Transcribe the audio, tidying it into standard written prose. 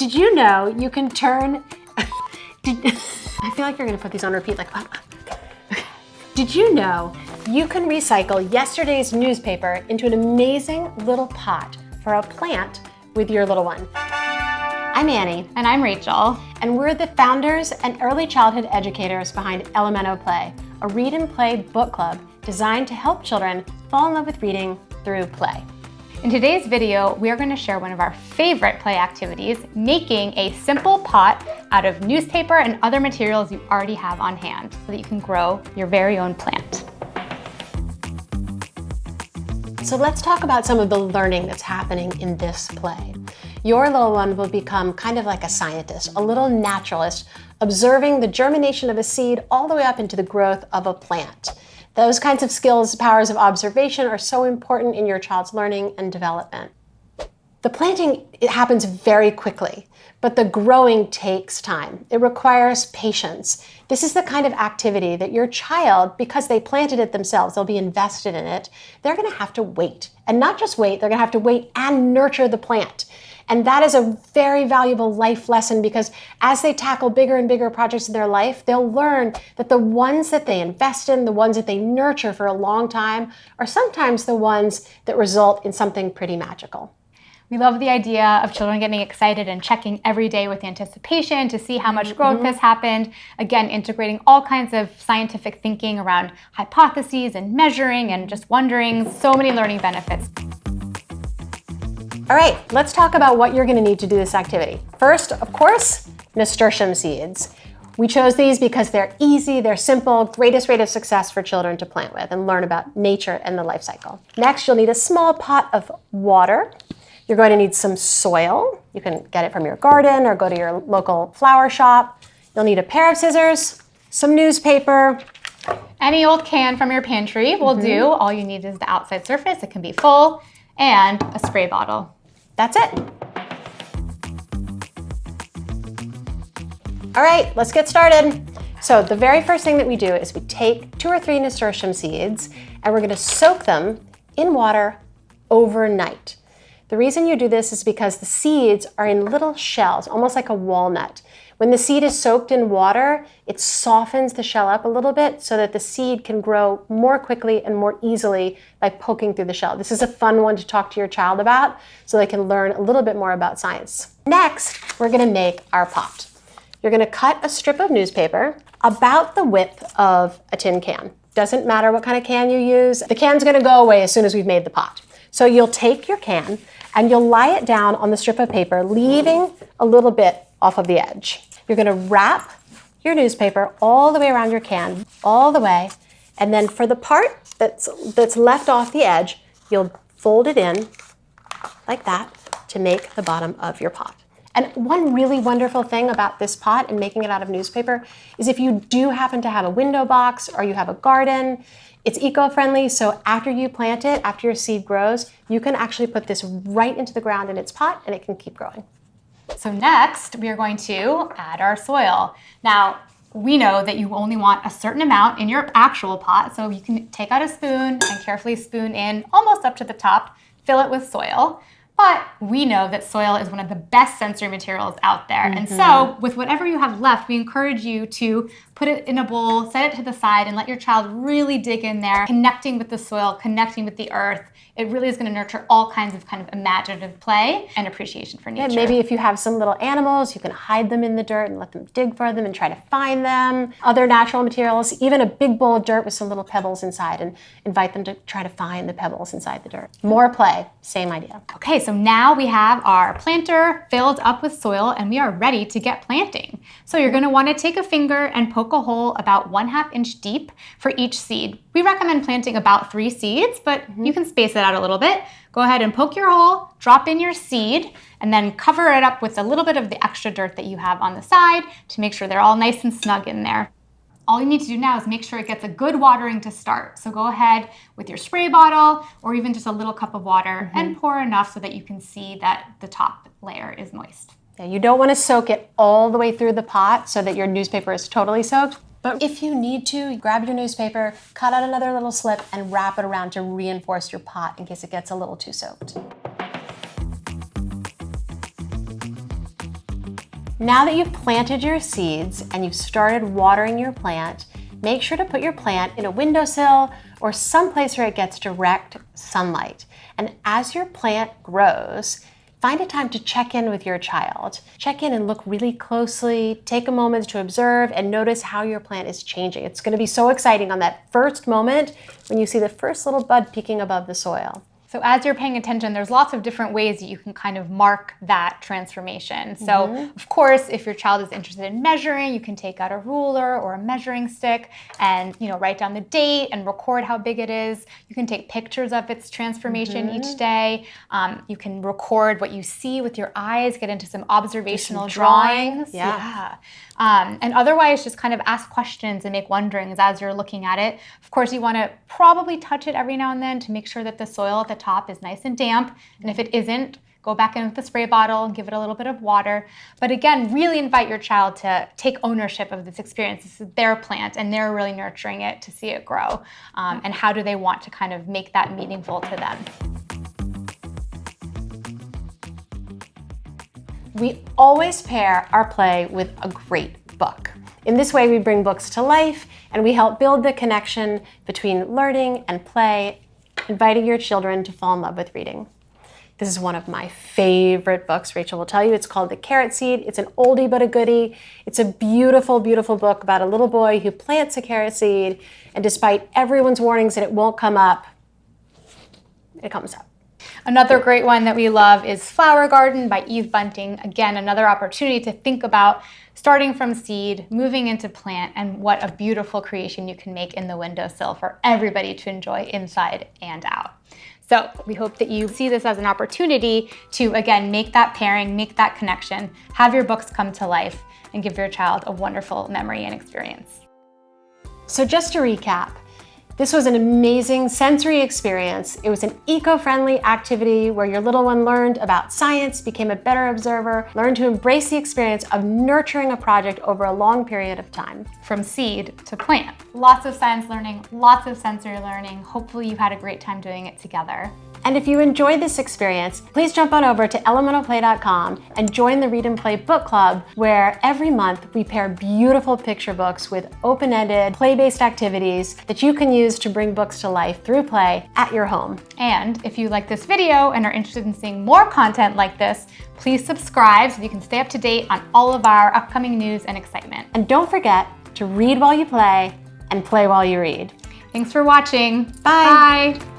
Did you know you can turn... I feel like you're gonna put these on repeat like... Did you know you can recycle yesterday's newspaper into an amazing little pot for a plant with your little one? I'm Annie. And I'm Rachel. And we're the founders and early childhood educators behind Elemento Play, a read and play book club designed to help children fall in love with reading through play. In today's video, we are going to share one of our favorite play activities, making a simple pot out of newspaper and other materials you already have on hand so that you can grow your very own plant. So let's talk about some of the learning that's happening in this play. Your little one will become kind of like a scientist, a little naturalist, observing the germination of a seed all the way up into the growth of a plant. Those kinds of skills, powers of observation are so important in your child's learning and development. The planting, it happens very quickly, but the growing takes time. It requires patience. This is the kind of activity that your child, because they planted it themselves, they'll be invested in it, they're gonna have to wait. And not just wait, they're gonna have to wait and nurture the plant. And that is a very valuable life lesson because as they tackle bigger and bigger projects in their life, they'll learn that the ones that they invest in, the ones that they nurture for a long time, are sometimes the ones that result in something pretty magical. We love the idea of children getting excited and checking every day with anticipation to see how much growth has happened. Again, integrating all kinds of scientific thinking around hypotheses and measuring and just wondering. So many learning benefits. All right, let's talk about what you're gonna need to do this activity. First, of course, nasturtium seeds. We chose these because they're easy, they're simple, greatest rate of success for children to plant with and learn about nature and the life cycle. Next, you'll need a small pot of water. You're going to need some soil. You can get it from your garden or go to your local flower shop. You'll need a pair of scissors, some newspaper. Any old can from your pantry will do. All you need is the outside surface. It can be full, and a spray bottle. That's it. All right, let's get started. So the very first thing that we do is we take 2 or 3 nasturtium seeds and we're gonna soak them in water overnight. The reason you do this is because the seeds are in little shells, almost like a walnut. When the seed is soaked in water, it softens the shell up a little bit so that the seed can grow more quickly and more easily by poking through the shell. This is a fun one to talk to your child about so they can learn a little bit more about science. Next, we're gonna make our pot. You're gonna cut a strip of newspaper about the width of a tin can. Doesn't matter what kind of can you use. The can's gonna go away as soon as we've made the pot. So you'll take your can and you'll lie it down on the strip of paper, leaving a little bit off of the edge. You're gonna wrap your newspaper all the way around your can, all the way, and then for the part that's left off the edge, you'll fold it in like that to make the bottom of your pot. And one really wonderful thing about this pot and making it out of newspaper is if you do happen to have a window box or you have a garden, it's eco-friendly, so after you plant it, after your seed grows, you can actually put this right into the ground in its pot and it can keep growing. So next, we are going to add our soil. Now, we know that you only want a certain amount in your actual pot, so you can take out a spoon and carefully spoon in almost up to the top, fill it with soil. But we know that soil is one of the best sensory materials out there. And so with whatever you have left, we encourage you to put it in a bowl, set it to the side, and let your child really dig in there, connecting with the soil, connecting with the earth. It really is going to nurture all kinds of kind of imaginative play and appreciation for nature. Yeah, maybe if you have some little animals, you can hide them in the dirt and let them dig for them and try to find them. Other natural materials, even a big bowl of dirt with some little pebbles inside, and invite them to try to find the pebbles inside the dirt. More play, same idea. Okay, so now we have our planter filled up with soil and we are ready to get planting. So you're going to want to take a finger and poke a hole about 1/2 inch deep for each seed. We recommend planting about 3 seeds, but you can space it out a little bit. Go ahead and poke your hole, drop in your seed, and then cover it up with a little bit of the extra dirt that you have on the side to make sure they're all nice and snug in there. All you need to do now is make sure it gets a good watering to start. So go ahead with your spray bottle or even just a little cup of water and pour enough so that you can see that the top layer is moist. Yeah, you don't want to soak it all the way through the pot so that your newspaper is totally soaked. But if you need to, grab your newspaper, cut out another little slip, and wrap it around to reinforce your pot in case it gets a little too soaked. Now that you've planted your seeds and you've started watering your plant, make sure to put your plant in a windowsill or someplace where it gets direct sunlight. And as your plant grows, find a time to check in with your child. Check in and look really closely, take a moment to observe and notice how your plant is changing. It's going to be so exciting on that first moment when you see the first little bud peeking above the soil. So as you're paying attention, there's lots of different ways that you can kind of mark that transformation. So of course, if your child is interested in measuring, you can take out a ruler or a measuring stick and write down the date and record how big it is. You can take pictures of its transformation each day. You can record what you see with your eyes, get into some observational drawings. Yeah. And otherwise, just kind of ask questions and make wonderings as you're looking at it. Of course, you want to probably touch it every now and then to make sure that the soil at the top is nice and damp. And if it isn't, go back in with the spray bottle and give it a little bit of water. But again, really invite your child to take ownership of this experience. This is their plant and they're really nurturing it to see it grow. And how do they want to kind of make that meaningful to them? We always pair our play with a great book. In this way, we bring books to life and we help build the connection between learning and play, inviting your children to fall in love with reading. This is one of my favorite books, Rachel will tell you. It's called The Carrot Seed. It's an oldie but a goodie. It's a beautiful, beautiful book about a little boy who plants a carrot seed, and despite everyone's warnings that it won't come up, it comes up. Another great one that we love is Flower Garden by Eve Bunting. Again, another opportunity to think about starting from seed, moving into plant, and what a beautiful creation you can make in the windowsill for everybody to enjoy inside and out. So we hope that you see this as an opportunity to, again, make that pairing, make that connection, have your books come to life, and give your child a wonderful memory and experience. So just to recap, this was an amazing sensory experience. It was an eco-friendly activity where your little one learned about science, became a better observer, learned to embrace the experience of nurturing a project over a long period of time. From seed to plant. Lots of science learning, lots of sensory learning. Hopefully you had a great time doing it together. And if you enjoyed this experience, please jump on over to elementalplay.com and join the Read and Play Book Club, where every month we pair beautiful picture books with open-ended, play-based activities that you can use to bring books to life through play at your home. And if you like this video and are interested in seeing more content like this, please subscribe so you can stay up to date on all of our upcoming news and excitement. And don't forget to read while you play and play while you read. Thanks for watching. Bye. Bye.